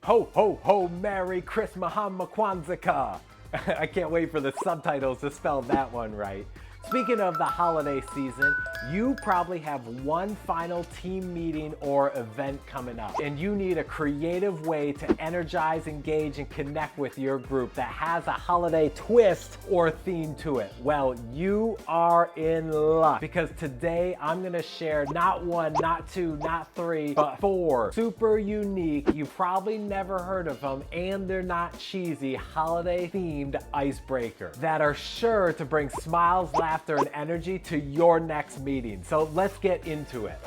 Ho, ho, ho, Merry Christmas, Kwanzaa. I can't wait for the subtitles to spell that one right. Speaking of the holiday season, you probably have one final team meeting or event coming up, and you need a creative way to energize, engage, and connect with your group that has a holiday twist or theme to it. Well, you are in luck, because today I'm gonna share not one, not two, not three, but 4 super unique, you probably never heard of them, and they're not cheesy, holiday-themed icebreakers that are sure to bring smiles, laughter, and energy to your next meeting. So let's get into it.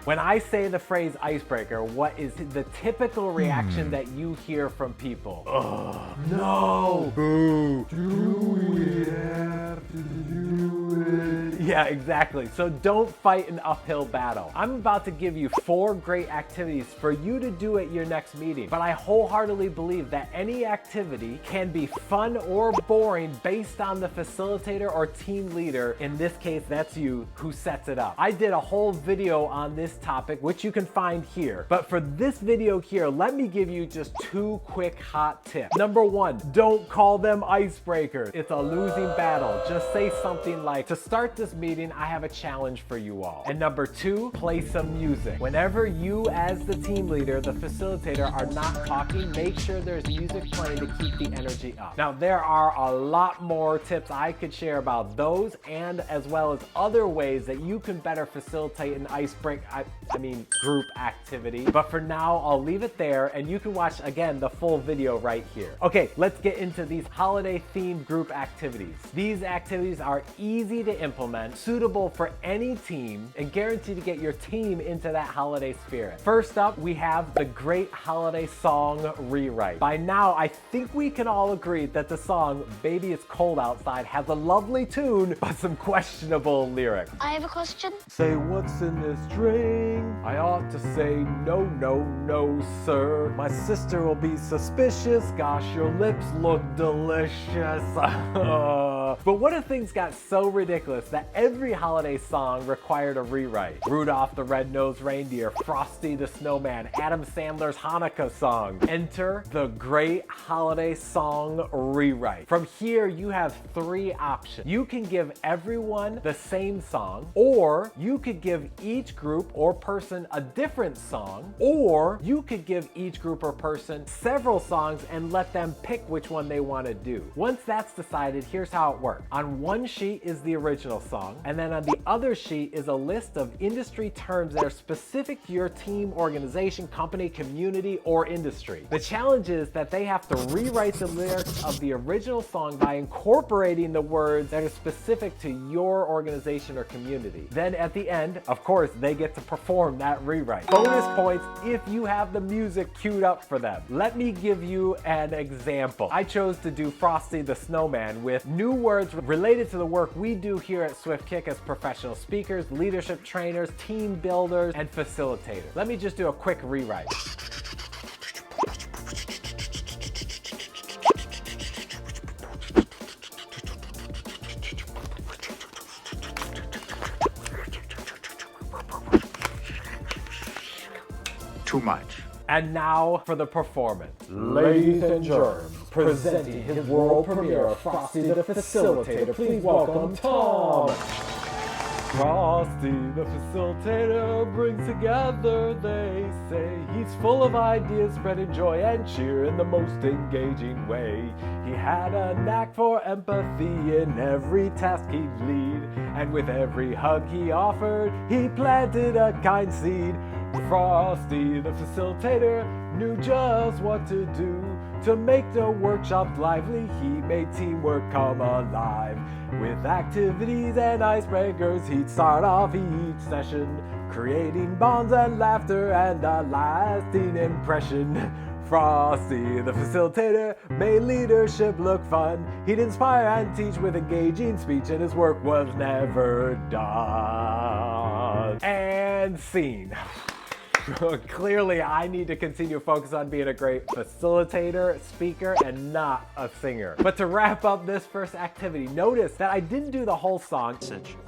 When I say the phrase icebreaker, what is the typical reaction that you hear from people? Ugh, no! Boo! Do we have to do it? Yeah, exactly. So don't fight an uphill battle. I'm about to give you 4 great activities for you to do at your next meeting, but I wholeheartedly believe that any activity can be fun or boring based on the facilitator or team leader, in this case that's you, who sets it up. I did a whole video on this topic, which you can find here. But for this video here, let me give you just 2 quick hot tips. Number 1, don't call them icebreakers. It's a losing battle. Just say something like, to start this meeting, I have a challenge for you all. And number 2, play some music. Whenever you as the team leader, the facilitator, are not talking, make sure there's music playing to keep the energy up. Now, there are a lot more tips I could share about those, and as well as other ways that you can better facilitate an group activity. But for now, I'll leave it there, and you can watch, again, the full video right here. Okay, let's get into these holiday-themed group activities. These activities are easy to implement, suitable for any team, and guaranteed to get your team into that holiday spirit. First up, we have the great holiday song rewrite. By now, I think we can all agree that the song Baby It's Cold Outside has a lovely tune, but some questionable lyrics. I have a question. Say, what's in this drink? I ought to say, no, no, no, sir. My sister will be suspicious. Gosh, your lips look delicious. But what if things got so ridiculous that every holiday song required a rewrite? Rudolph the Red-Nosed Reindeer, Frosty the Snowman, Adam Sandler's Hanukkah song. Enter the great holiday song rewrite. From here, you have 3 options. You can give everyone the same song, or you could give each group or person a different song, or you could give each group or person several songs and let them pick which one they want to do. Once that's decided, here's how it works. On one sheet is the original song, and then on the other sheet is a list of industry terms that are specific to your team, organization, company, community, or industry. The challenge is that they have to rewrite the lyrics of the original song by incorporating the words that are specific to your organization or community. Then at the end, of course, they get to perform that rewrite. Bonus points if you have the music queued up for them. Let me give you an example. I chose to do Frosty the Snowman with new words related to the work we do here at Swift Kick as professional speakers, leadership trainers, team builders, and facilitators. Let me just do a quick rewrite. Too much. And now for the performance. Ladies and germs, presenting his world premiere of Frosty the Facilitator, please welcome Tom. Frosty the Facilitator brings together, they say. He's full of ideas, spreading joy and cheer in the most engaging way. He had a knack for empathy in every task he'd lead, and with every hug he offered, he planted a kind seed. Frosty the Facilitator knew just what to do to make the workshop lively. He made teamwork come alive. With activities and icebreakers, he'd start off each session, creating bonds and laughter and a lasting impression. Frosty the Facilitator made leadership look fun. He'd inspire and teach with engaging speech, and his work was never done. And scene. Clearly, I need to continue to focus on being a great facilitator, speaker, and not a singer. But to wrap up this first activity, notice that I didn't do the whole song.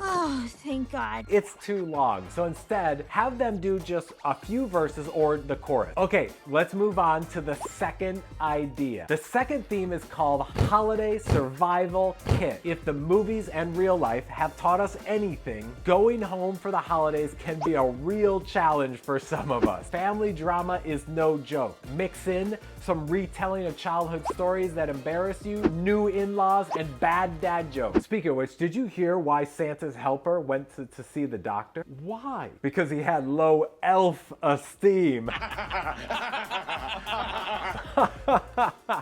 Oh, thank God. It's too long. So instead, have them do just a few verses or the chorus. Okay, let's move on to the second idea. The second theme is called Holiday Survival Kit. If the movies and real life have taught us anything, going home for the holidays can be a real challenge for some of us. Family drama is no joke. Mix in some retelling of childhood stories that embarrass you, new in-laws, and bad dad jokes. Speaking of which, did you hear why Santa's helper went to see the doctor? Why? Because he had low elf esteem.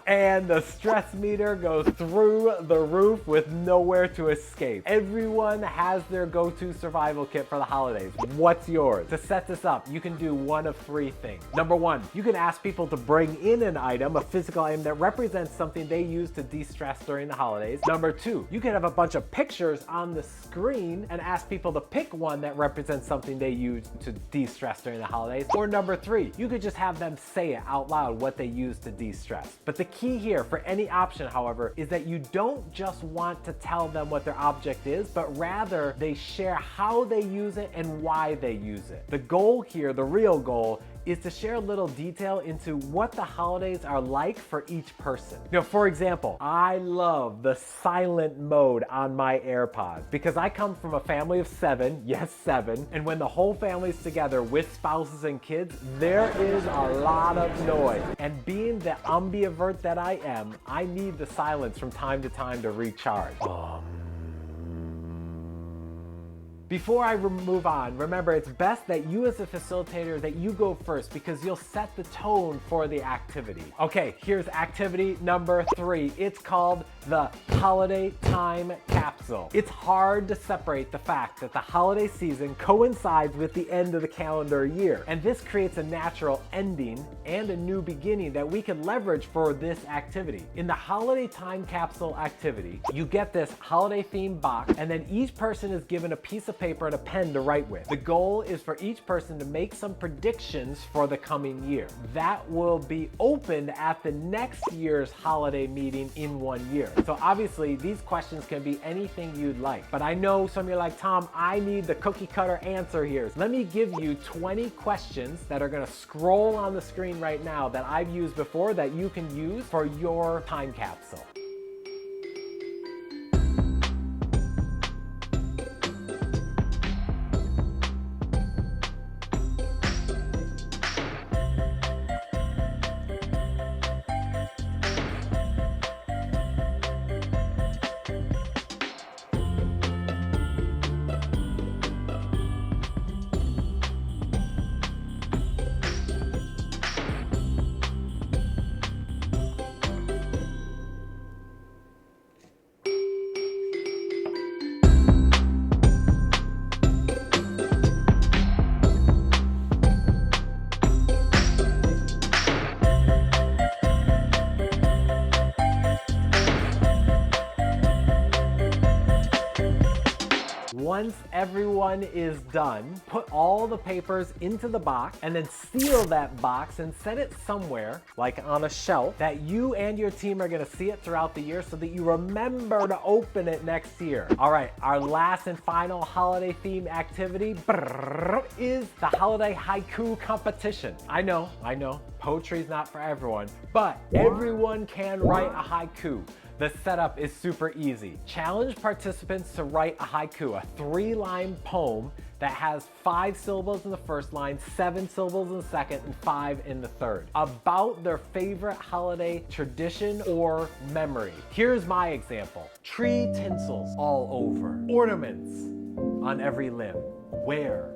And the stress meter goes through the roof with nowhere to escape. Everyone has their go-to survival kit for the holidays. What's yours? To set this up, you can do one of three things. Number one, you can ask people to bring in an item, a physical item that represents something they use to de-stress during the holidays. Number two, you can have a bunch of pictures on the screen and ask people to pick one that represents something they use to de-stress during the holidays. Or number three, you could just have them say it out loud what they use to de-stress. But the key here for any option, however, is that you don't just want to tell them what their object is, but rather they share how they use it and why they use it. The goal here, the real goal, is to share a little detail into what the holidays are like for each person. For example, I love the silent mode on my AirPods because I come from a family of 7, yes 7, and when the whole family's together with spouses and kids, there is a lot of noise. And being the ambivert that I am, I need the silence from time to time to recharge. Before I move on, remember it's best that you as a facilitator that you go first because you'll set the tone for the activity. Okay, here's activity number 3. It's called the Holiday Time Capsule. It's hard to separate the fact that the holiday season coincides with the end of the calendar year, and this creates a natural ending and a new beginning that we can leverage for this activity. In the Holiday Time Capsule activity, you get this holiday themed box, and then each person is given a piece of paper and a pen to write with. The goal is for each person to make some predictions for the coming year. That will be opened at the next year's holiday meeting in 1 year. So obviously these questions can be anything you'd like, but I know some of you are like, Tom, I need the cookie cutter answer here. Let me give you 20 questions that are gonna scroll on the screen right now that I've used before that you can use for your time capsule. Once everyone is done, put all the papers into the box and then seal that box and set it somewhere, like on a shelf, that you and your team are gonna see it throughout the year so that you remember to open it next year. All right, our last and final holiday themed activity is the holiday haiku competition. I know, poetry's not for everyone, but everyone can write a haiku. The setup is super easy. Challenge participants to write a haiku, a 3-line poem that has 5 syllables in the first line, 7 syllables in the second, and 5 in the third, about their favorite holiday tradition or memory. Here's my example. Tree tinsels all over, ornaments on every limb. Where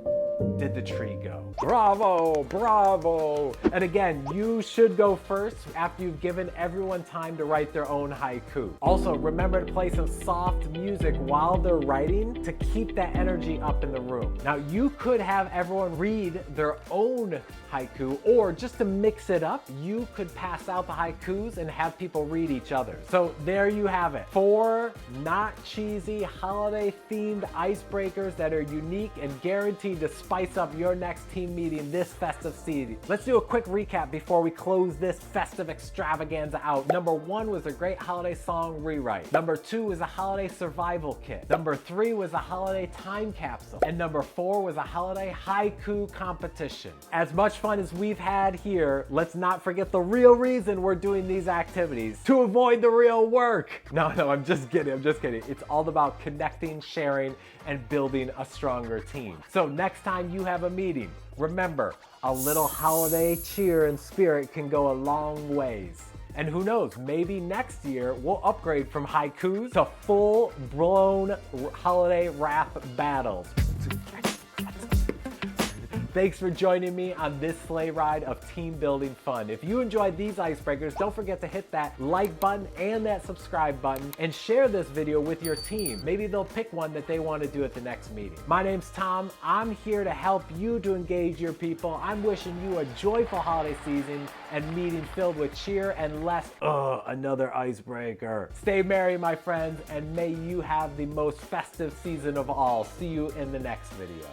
did the tree go? Bravo, bravo. And again, you should go first after you've given everyone time to write their own haiku. Also, remember to play some soft music while they're writing to keep that energy up in the room. Now, you could have everyone read their own haiku, or just to mix it up, you could pass out the haikus and have people read each other. So there you have it. 4 not cheesy holiday themed icebreakers that are unique and guaranteed to spice up your next team meeting this festive season. Let's do a quick recap before we close this festive extravaganza out. Number 1 was a great holiday song rewrite. Number 2 was a holiday survival kit. Number 3 was a holiday time capsule. And number 4 was a holiday haiku competition. As much fun as we've had here, let's not forget the real reason we're doing these activities: to avoid the real work. No, I'm just kidding. It's all about connecting, sharing, and building a stronger team. So next time you have a meeting, remember, a little holiday cheer and spirit can go a long ways. And who knows, maybe next year we'll upgrade from haikus to full-blown holiday rap battles. Thanks for joining me on this sleigh ride of team building fun. If you enjoyed these icebreakers, don't forget to hit that like button and that subscribe button and share this video with your team. Maybe they'll pick one that they want to do at the next meeting. My name's Tom. I'm here to help you to engage your people. I'm wishing you a joyful holiday season and meeting filled with cheer and less, another icebreaker. Stay merry, my friends, and may you have the most festive season of all. See you in the next video.